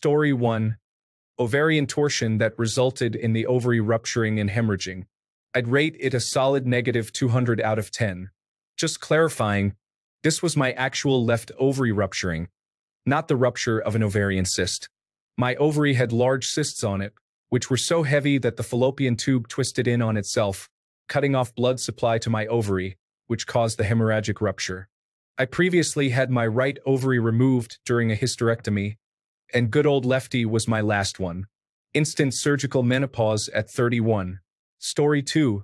Story 1. Ovarian torsion that resulted in the ovary rupturing and hemorrhaging. I'd rate it a solid negative 200 out of 10. Just clarifying, this was my actual left ovary rupturing, not the rupture of an ovarian cyst. My ovary had large cysts on it, which were so heavy that the fallopian tube twisted in on itself, cutting off blood supply to my ovary, which caused the hemorrhagic rupture. I previously had my right ovary removed during a hysterectomy, and good old lefty was my last one. Instant surgical menopause at 31. Story 2.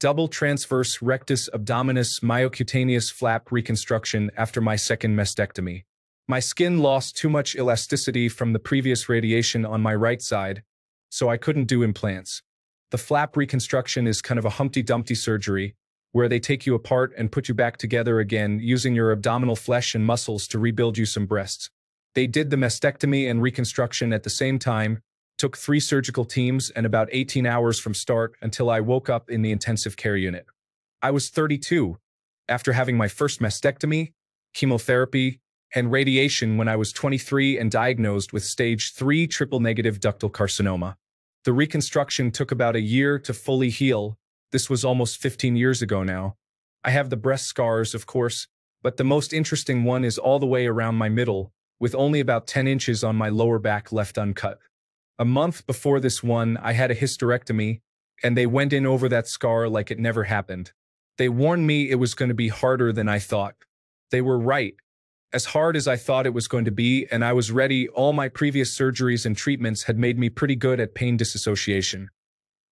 Double transverse rectus abdominis myocutaneous flap reconstruction after my second mastectomy. My skin lost too much elasticity from the previous radiation on my right side, so I couldn't do implants. The flap reconstruction is kind of a Humpty Dumpty surgery, where they take you apart and put you back together again using your abdominal flesh and muscles to rebuild you some breasts. They did the mastectomy and reconstruction at the same time, took 3 surgical teams and about 18 hours from start until I woke up in the intensive care unit. I was 32, after having my first mastectomy, chemotherapy, and radiation when I was 23 and diagnosed with stage 3 triple-negative ductal carcinoma. The reconstruction took about a year to fully heal. This was almost 15 years ago now. I have the breast scars, of course, but the most interesting one is all the way around my middle, with only about 10 inches on my lower back left uncut. A month before this one, I had a hysterectomy, and they went in over that scar like it never happened. They warned me it was going to be harder than I thought. They were right. As hard as I thought it was going to be, and I was ready. All my previous surgeries and treatments had made me pretty good at pain disassociation.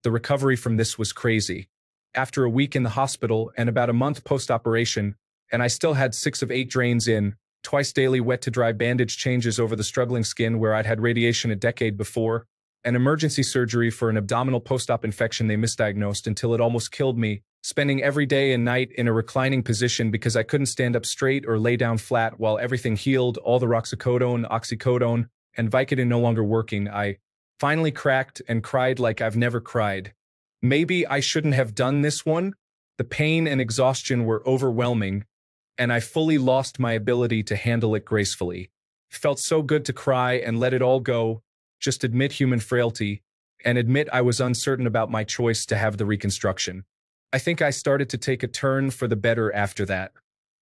The recovery from this was crazy. After a week in the hospital and about a month post-operation, and I still had 6 of 8 drains in, twice daily wet-to-dry bandage changes over the struggling skin where I'd had radiation a decade before, an emergency surgery for an abdominal post-op infection they misdiagnosed until it almost killed me, spending every day and night in a reclining position because I couldn't stand up straight or lay down flat while everything healed, all the roxicodone, oxycodone, and Vicodin no longer working. I finally cracked and cried like I've never cried. Maybe I shouldn't have done this one. The pain and exhaustion were overwhelming, and I fully lost my ability to handle it gracefully. It felt so good to cry and let it all go, just admit human frailty, and admit I was uncertain about my choice to have the reconstruction. I think I started to take a turn for the better after that.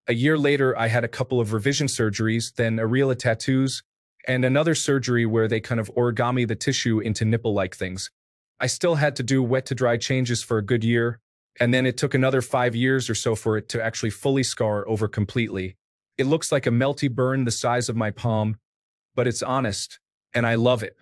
A year later, I had a couple of revision surgeries, then areola tattoos, and another surgery where they kind of origami the tissue into nipple-like things. I still had to do wet-to-dry changes for a good year, and then it took another 5 years or so for it to actually fully scar over completely. It looks like a melty burn the size of my palm, but it's honest, and I love it.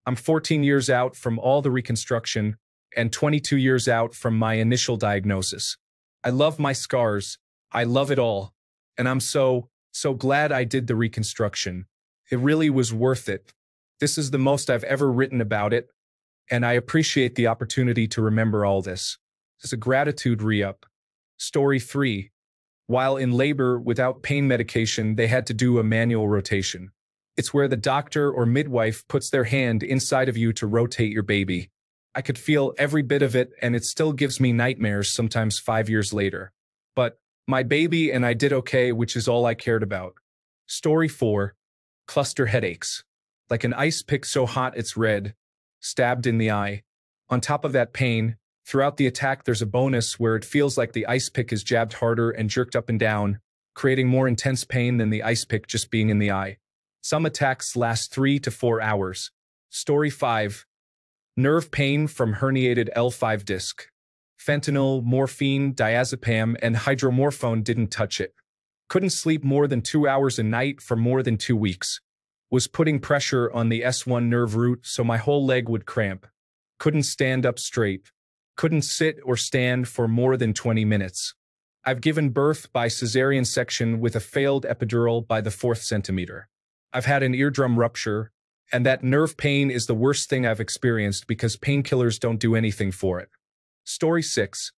I'm 14 years out from all the reconstruction, and 22 years out from my initial diagnosis. I love my scars, I love it all, and I'm so glad I did the reconstruction. It really was worth it. This is the most I've ever written about it, and I appreciate the opportunity to remember all this. It's a gratitude re-up. Story 3. While in labor without pain medication, they had to do a manual rotation. It's where the doctor or midwife puts their hand inside of you to rotate your baby. I could feel every bit of it, and it still gives me nightmares sometimes 5 years later. But my baby and I did okay, which is all I cared about. Story 4. Cluster headaches. Like an ice pick so hot it's red. Stabbed in the eye. On top of that pain, throughout the attack there's a bonus where it feels like the ice pick is jabbed harder and jerked up and down, creating more intense pain than the ice pick just being in the eye. Some attacks last 3 to 4 hours. Story 5. Nerve pain from herniated L5 disc. Fentanyl, morphine, diazepam, and hydromorphone didn't touch it. Couldn't sleep more than 2 hours a night for more than 2 weeks. Was putting pressure on the S1 nerve root so my whole leg would cramp. Couldn't stand up straight. Couldn't sit or stand for more than 20 minutes. I've given birth by cesarean section with a failed epidural by the 4th centimeter. I've had an eardrum rupture, and that nerve pain is the worst thing I've experienced because painkillers don't do anything for it. Story 6.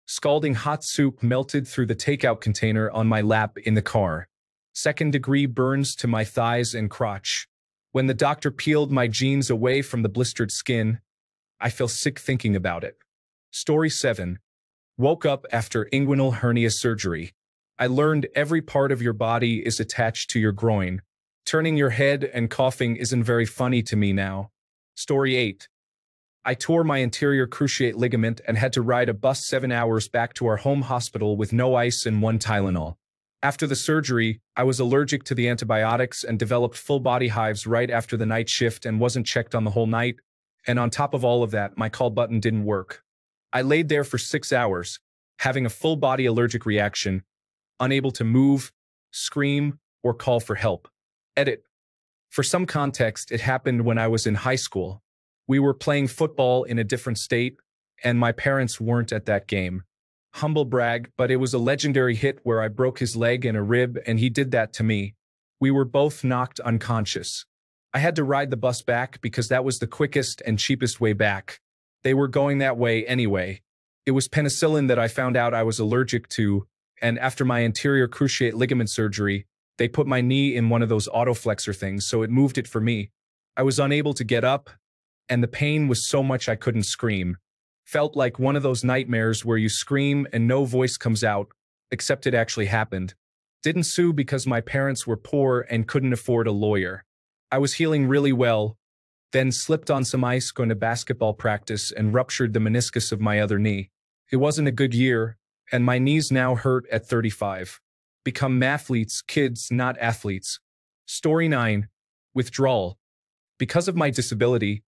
Scalding hot soup melted through the takeout container on my lap in the car. 2nd-degree burns to my thighs and crotch. When the doctor peeled my jeans away from the blistered skin, I feel sick thinking about it. Story 7. Woke up after inguinal hernia surgery. I learned every part of your body is attached to your groin. Turning your head and coughing isn't very funny to me now. Story 8. I tore my anterior cruciate ligament and had to ride a bus 7 hours back to our home hospital with no ice and 1 Tylenol. After the surgery, I was allergic to the antibiotics and developed full body hives right after the night shift and wasn't checked on the whole night. And on top of all of that, my call button didn't work. I laid there for 6 hours, having a full body allergic reaction, unable to move, scream, or call for help. Edit. For some context, it happened when I was in high school. We were playing football in a different state, and my parents weren't at that game. Humble brag, but it was a legendary hit where I broke his leg and a rib, and he did that to me. We were both knocked unconscious. I had to ride the bus back because that was the quickest and cheapest way back. They were going that way anyway. It was penicillin that I found out I was allergic to, and after my anterior cruciate ligament surgery, they put my knee in one of those autoflexor things, so it moved it for me. I was unable to get up, and the pain was so much I couldn't scream. Felt like one of those nightmares where you scream and no voice comes out, except it actually happened. Didn't sue because my parents were poor and couldn't afford a lawyer. I was healing really well, then slipped on some ice going to basketball practice and ruptured the meniscus of my other knee. It wasn't a good year, and my knees now hurt at 35. Become mathletes, kids, not athletes. Story 9. Withdrawal. Because of my disability,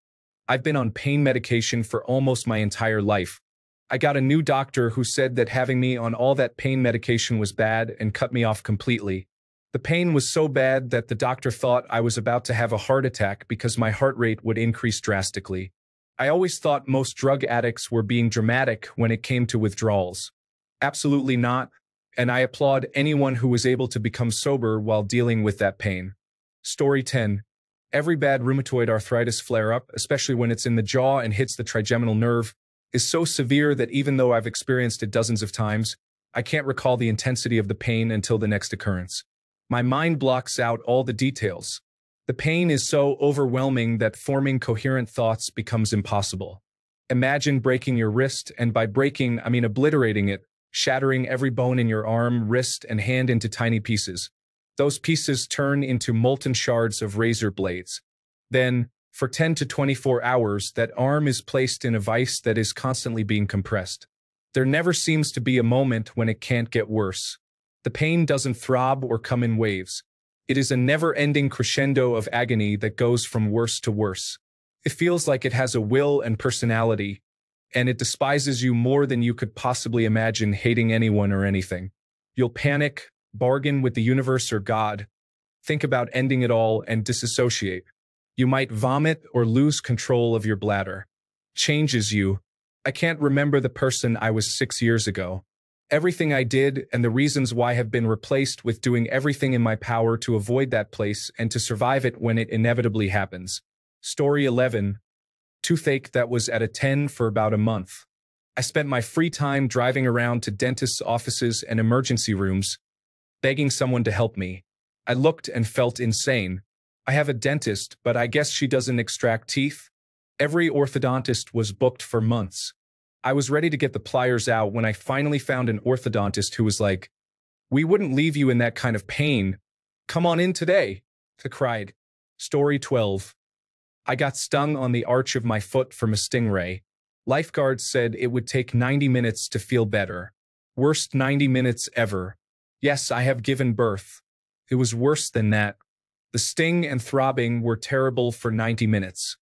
I've been on pain medication for almost my entire life. I got a new doctor who said that having me on all that pain medication was bad and cut me off completely. The pain was so bad that the doctor thought I was about to have a heart attack because my heart rate would increase drastically. I always thought most drug addicts were being dramatic when it came to withdrawals. Absolutely not, and I applaud anyone who was able to become sober while dealing with that pain. Story 10. Every bad rheumatoid arthritis flare-up, especially when it's in the jaw and hits the trigeminal nerve, is so severe that even though I've experienced it dozens of times, I can't recall the intensity of the pain until the next occurrence. My mind blocks out all the details. The pain is so overwhelming that forming coherent thoughts becomes impossible. Imagine breaking your wrist, and by breaking, I mean obliterating it, shattering every bone in your arm, wrist, and hand into tiny pieces. Those pieces turn into molten shards of razor blades. Then, for 10 to 24 hours, that arm is placed in a vise that is constantly being compressed. There never seems to be a moment when it can't get worse. The pain doesn't throb or come in waves. It is a never-ending crescendo of agony that goes from worse to worse. It feels like it has a will and personality, and it despises you more than you could possibly imagine hating anyone or anything. You'll panic, bargain with the universe or God, think about ending it all, and disassociate. You might vomit or lose control of your bladder. Changes you. I can't remember the person I was 6 years ago. Everything I did and the reasons why have been replaced with doing everything in my power to avoid that place and to survive it when it inevitably happens. Story 11. Toothache that was at a 10 for about a month. I spent my free time driving around to dentists' offices and emergency rooms, begging someone to help me. I looked and felt insane. I have a dentist, but I guess she doesn't extract teeth. Every orthodontist was booked for months. I was ready to get the pliers out when I finally found an orthodontist who was like, "We wouldn't leave you in that kind of pain. Come on in today," I cried. Story 12. I got stung on the arch of my foot from a stingray. Lifeguards said it would take 90 minutes to feel better. Worst 90 minutes ever. Yes, I have given birth. It was worse than that. The sting and throbbing were terrible for 90 minutes.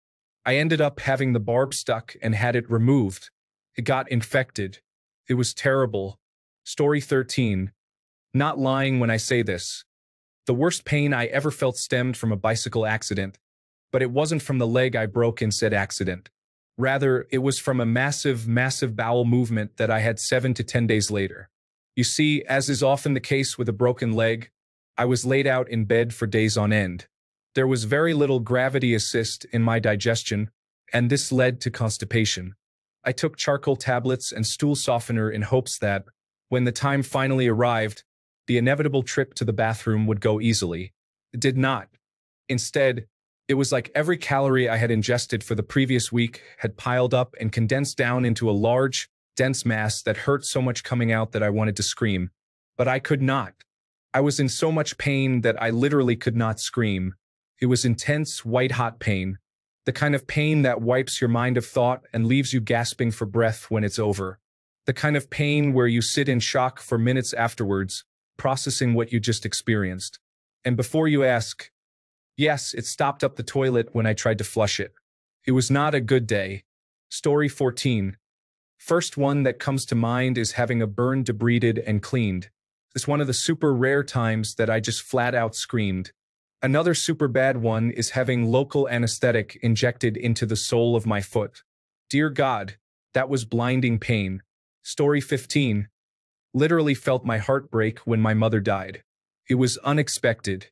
I ended up having the barb stuck and had it removed. It got infected. It was terrible. Story 13. Not lying when I say this. The worst pain I ever felt stemmed from a bicycle accident, but it wasn't from the leg I broke in said accident. Rather, it was from a massive bowel movement that I had 7 to 10 days later. You see, as is often the case with a broken leg, I was laid out in bed for days on end. There was very little gravity assist in my digestion, and this led to constipation. I took charcoal tablets and stool softener in hopes that, when the time finally arrived, the inevitable trip to the bathroom would go easily. It did not. Instead, it was like every calorie I had ingested for the previous week had piled up and condensed down into a large, dense mass that hurt so much coming out that I wanted to scream. But I could not. I was in so much pain that I literally could not scream. It was intense, white-hot pain. The kind of pain that wipes your mind of thought and leaves you gasping for breath when it's over. The kind of pain where you sit in shock for minutes afterwards, processing what you just experienced. And before you ask, yes, it stopped up the toilet when I tried to flush it. It was not a good day. Story 14. First one that comes to mind is having a burn debrided and cleaned. It's one of the super rare times that I just flat out screamed. Another super bad one is having local anesthetic injected into the sole of my foot. Dear God, that was blinding pain. Story 15. Literally felt my heart break when my mother died. It was unexpected.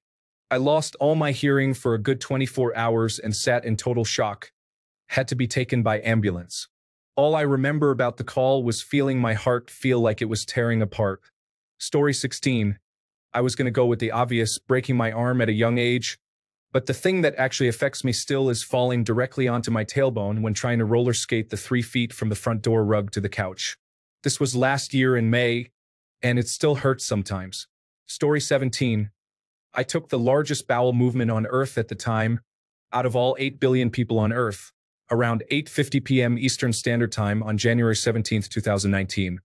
I lost all my hearing for a good 24 hours and sat in total shock. Had to be taken by ambulance. All I remember about the call was feeling my heart feel like it was tearing apart. Story 16. I was going to go with the obvious, breaking my arm at a young age. But the thing that actually affects me still is falling directly onto my tailbone when trying to roller skate the 3 feet from the front door rug to the couch. This was last year in May, and it still hurts sometimes. Story 17. I took the largest bowel movement on Earth at the time, out of all 8 billion people on Earth, around 8:50 p.m. Eastern Standard Time on January 17, 2019.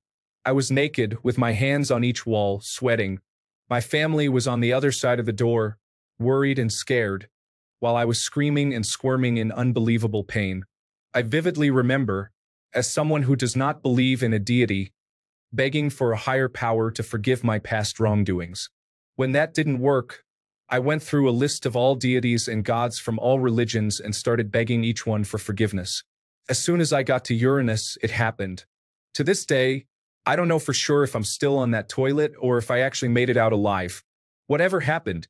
I was naked, with my hands on each wall, sweating. My family was on the other side of the door, worried and scared, while I was screaming and squirming in unbelievable pain. I vividly remember, as someone who does not believe in a deity, begging for a higher power to forgive my past wrongdoings. When that didn't work, I went through a list of all deities and gods from all religions and started begging each one for forgiveness. As soon as I got to Uranus, it happened. To this day, I don't know for sure if I'm still on that toilet or if I actually made it out alive. Whatever happened,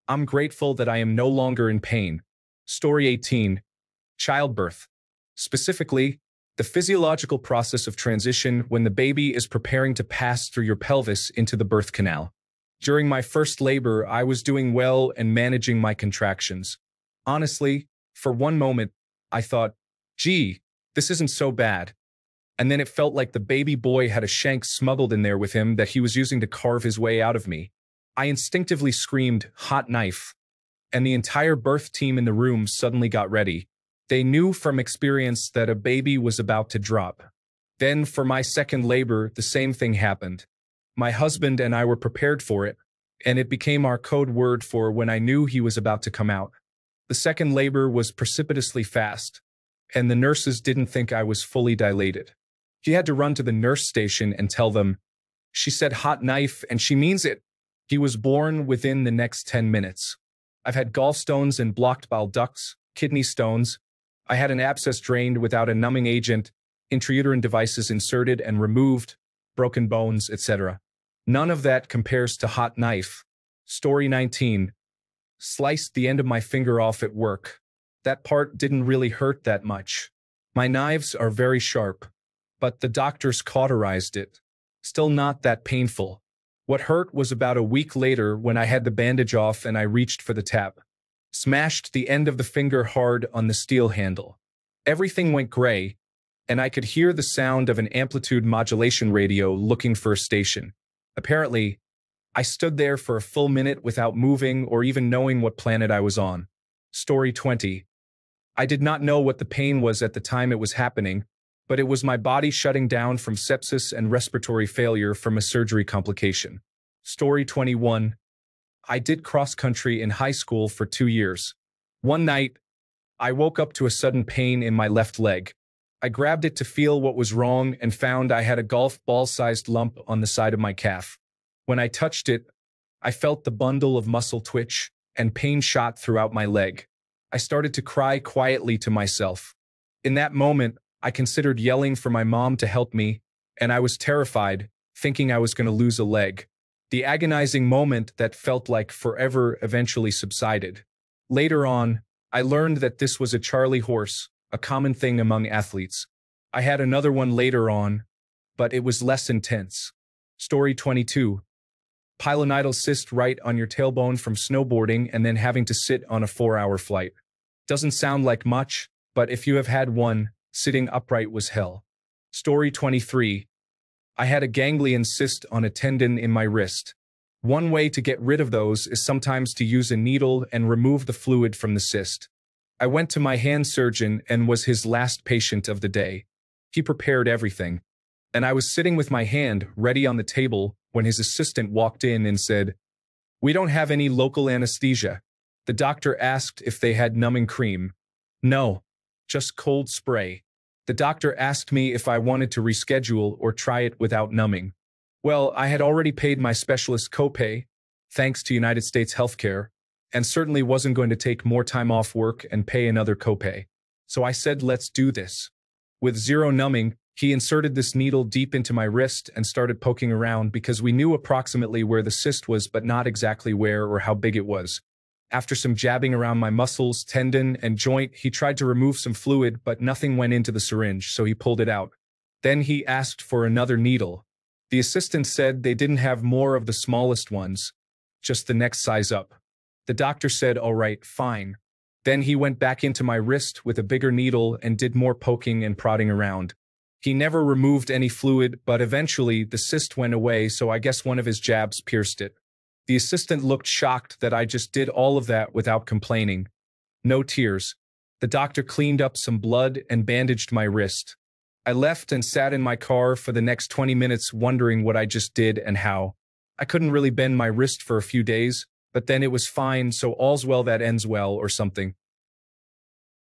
I'm grateful that I am no longer in pain. Story 18. Childbirth. Specifically, the physiological process of transition when the baby is preparing to pass through your pelvis into the birth canal. During my first labor, I was doing well and managing my contractions. Honestly, for one moment, I thought, gee, this isn't so bad. And then it felt like the baby boy had a shank smuggled in there with him that he was using to carve his way out of me. I instinctively screamed, "Hot knife!" And the entire birth team in the room suddenly got ready. They knew from experience that a baby was about to drop. Then, for my second labor, the same thing happened. My husband and I were prepared for it, and it became our code word for when I knew he was about to come out. The second labor was precipitously fast, and the nurses didn't think I was fully dilated. He had to run to the nurse station and tell them, "She said hot knife, and she means it." He was born within the next 10 minutes. I've had gallstones and blocked bile ducts, kidney stones. I had an abscess drained without a numbing agent, intrauterine devices inserted and removed, broken bones, etc. None of that compares to hot knife. Story 19. Sliced the end of my finger off at work. That part didn't really hurt that much. My knives are very sharp, but the doctors cauterized it. Still not that painful. What hurt was about a week later when I had the bandage off and I reached for the tap. Smashed the end of the finger hard on the steel handle. Everything went gray, and I could hear the sound of an amplitude modulation radio looking for a station. Apparently, I stood there for a full minute without moving or even knowing what planet I was on. Story 20. I did not know what the pain was at the time it was happening, but it was my body shutting down from sepsis and respiratory failure from a surgery complication. Story 21. I did cross-country in high school for 2 years. One night, I woke up to a sudden pain in my left leg. I grabbed it to feel what was wrong and found I had a golf ball-sized lump on the side of my calf. When I touched it, I felt the bundle of muscle twitch, and pain shot throughout my leg. I started to cry quietly to myself. In that moment, I considered yelling for my mom to help me, and I was terrified, thinking I was going to lose a leg. The agonizing moment that felt like forever eventually subsided. Later on, I learned that this was a Charlie horse, a common thing among athletes. I had another one later on, but it was less intense. Story 22. Pilonidal cyst right on your tailbone from snowboarding and then having to sit on a 4-hour flight. Doesn't sound like much, but if you have had one, sitting upright was hell. Story 23. I had a ganglion cyst on a tendon in my wrist. One way to get rid of those is sometimes to use a needle and remove the fluid from the cyst. I went to my hand surgeon and was his last patient of the day. He prepared everything, and I was sitting with my hand ready on the table when his assistant walked in and said, "We don't have any local anesthesia." The doctor asked if they had numbing cream. "No, just cold spray." The doctor asked me if I wanted to reschedule or try it without numbing. Well, I had already paid my specialist copay, thanks to United States Healthcare, and certainly wasn't going to take more time off work and pay another copay. So I said, let's do this. With zero numbing, he inserted this needle deep into my wrist and started poking around because we knew approximately where the cyst was but not exactly where or how big it was. After some jabbing around my muscles, tendon, and joint, he tried to remove some fluid, but nothing went into the syringe, so he pulled it out. Then he asked for another needle. The assistant said they didn't have more of the smallest ones, just the next size up. The doctor said, all right, fine. Then he went back into my wrist with a bigger needle and did more poking and prodding around. He never removed any fluid, but eventually the cyst went away, so I guess one of his jabs pierced it. The assistant looked shocked that I just did all of that without complaining. No tears. The doctor cleaned up some blood and bandaged my wrist. I left and sat in my car for the next 20 minutes wondering what I just did and how. I couldn't really bend my wrist for a few days, but then it was fine, so all's well that ends well or something.